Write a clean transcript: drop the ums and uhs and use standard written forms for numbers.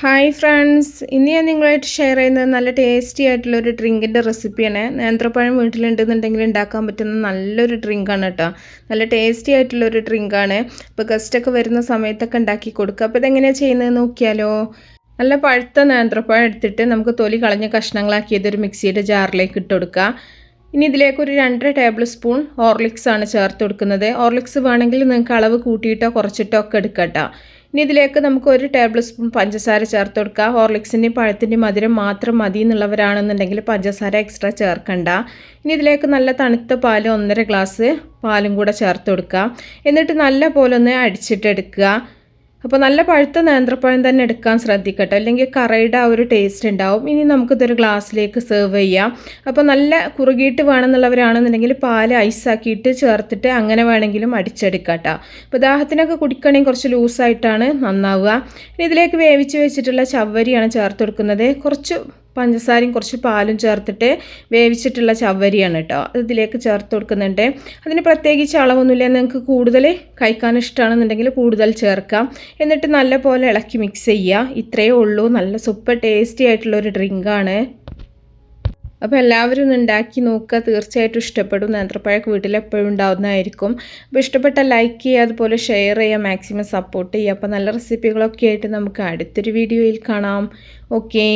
Hi friends, ഇന്ന് ഞാൻ നിങ്ങളായിട്ട് ഷെയർ ചെയ്യുന്നത് നല്ല ടേസ്റ്റി ആയിട്ടുള്ള ഒരു ഡ്രിങ്കിൻ്റെ റെസിപ്പിയാണ്. നേന്ത്രപ്പഴം വീട്ടിലുണ്ടെന്നുണ്ടെങ്കിൽ ഉണ്ടാക്കാൻ പറ്റുന്ന നല്ലൊരു ഡ്രിങ്കാണ് കേട്ടോ. നല്ല ടേസ്റ്റി ആയിട്ടുള്ളൊരു ഡ്രിങ്കാണ്. ഇപ്പോൾ ഗസ്റ്റൊക്കെ വരുന്ന സമയത്തൊക്കെ ഉണ്ടാക്കി കൊടുക്കുക. അപ്പോൾ ഇതെങ്ങനെയാണ് ചെയ്യുന്നത് നോക്കിയാലോ. നല്ല പഴുത്ത നേന്ത്രപ്പഴം എടുത്തിട്ട് നമുക്ക് തൊലി കളഞ്ഞ കഷ്ണങ്ങളാക്കിയത് ഒരു മിക്സിയുടെ ജാറിലേക്ക് ഇട്ട് കൊടുക്കുക. ഇനി ഇതിലേക്ക് ഒരു 2.5 ടേബിൾ സ്പൂൺ ഹോർലിക്സ് ആണ് ചേർത്ത് കൊടുക്കുന്നത്. ഹോർലിക്സ് വേണമെങ്കിൽ നിങ്ങൾക്ക് അളവ് കൂട്ടിയിട്ടോ കുറച്ചിട്ടോ ഒക്കെ എടുക്കട്ടോ. ഇനി ഇതിലേക്ക് നമുക്ക് 1 ടേബിൾ സ്പൂൺ പഞ്ചസാര ചേർത്ത് കൊടുക്കുക. ഹോർലിക്സിൻ്റെയും പഴത്തിൻ്റെയും മധുരം മാത്രം മതി എന്നുള്ളവരാണെന്നുണ്ടെങ്കിൽ പഞ്ചസാര എക്സ്ട്രാ ചേർക്കണ്ട. ഇനി ഇതിലേക്ക് നല്ല തണുത്ത പാൽ 1.5 ഗ്ലാസ് പാലും കൂടെ ചേർത്ത് കൊടുക്കുക. എന്നിട്ട് നല്ല പോലെ ഒന്ന് അടിച്ചിട്ടെടുക്കുക. അപ്പോൾ നല്ല പഴുത്ത നേന്ത്രപ്പഴം തന്നെ എടുക്കാൻ ശ്രദ്ധിക്കട്ടെ, അല്ലെങ്കിൽ കറയുടെ ആ ഒരു ടേസ്റ്റ് ഉണ്ടാവും. ഇനി നമുക്കിതൊരു ഗ്ലാസ്സിലേക്ക് സെർവ് ചെയ്യാം. അപ്പോൾ നല്ല കുറുകിയിട്ട് വേണമെന്നുള്ളവരാണെന്നുണ്ടെങ്കിൽ പാൽ ഐസാക്കിയിട്ട് ചേർത്തിട്ട് അങ്ങനെ വേണമെങ്കിലും അടിച്ചെടുക്കാട്ടോ. അപ്പോൾ ദാഹത്തിനൊക്കെ കുടിക്കണമെങ്കിൽ കുറച്ച് ലൂസായിട്ടാണ് നന്നാവുക. ഇനി ഇതിലേക്ക് വേവിച്ച് വെച്ചിട്ടുള്ള ചവ്വരിയാണ് ചേർത്ത് കൊടുക്കുന്നത്. കുറച്ച് പഞ്ചസാരയും കുറച്ച് പാലും ചേർത്തിട്ട് വേവിച്ചിട്ടുള്ള ചവ്വരിയാണ് കേട്ടോ, ഇതിലേക്ക് ചേർത്ത് കൊടുക്കുന്നുണ്ട്. അതിന് പ്രത്യേകിച്ച് അളവൊന്നുമില്ല. നിങ്ങൾക്ക് കൂടുതൽ കഴിക്കാൻ ഇഷ്ടമാണെന്നുണ്ടെങ്കിൽ കൂടുതൽ ചേർക്കാം. എന്നിട്ട് നല്ല പോലെ ഇളക്കി മിക്സ് ചെയ്യുക. ഇത്രയേ ഉള്ളൂ. നല്ല സൂപ്പർ ടേസ്റ്റി ആയിട്ടുള്ളൊരു ഡ്രിങ്കാണ്. അപ്പോൾ എല്ലാവരും ഒന്ന് ഉണ്ടാക്കി നോക്കുക, തീർച്ചയായിട്ടും ഇഷ്ടപ്പെടും. നേന്ത്രപ്പഴമൊക്കെ വീട്ടിലെപ്പോഴും ഉണ്ടാവുന്നതായിരിക്കും. അപ്പോൾ ഇഷ്ടപ്പെട്ട ലൈക്ക് ചെയ്യുക, അതുപോലെ ഷെയർ ചെയ്യുക, മാക്സിമം സപ്പോർട്ട് ചെയ്യുക. അപ്പോൾ നല്ല റെസിപ്പികളൊക്കെ ആയിട്ട് നമുക്ക് അടുത്തൊരു വീഡിയോയിൽ കാണാം. ഓക്കേ.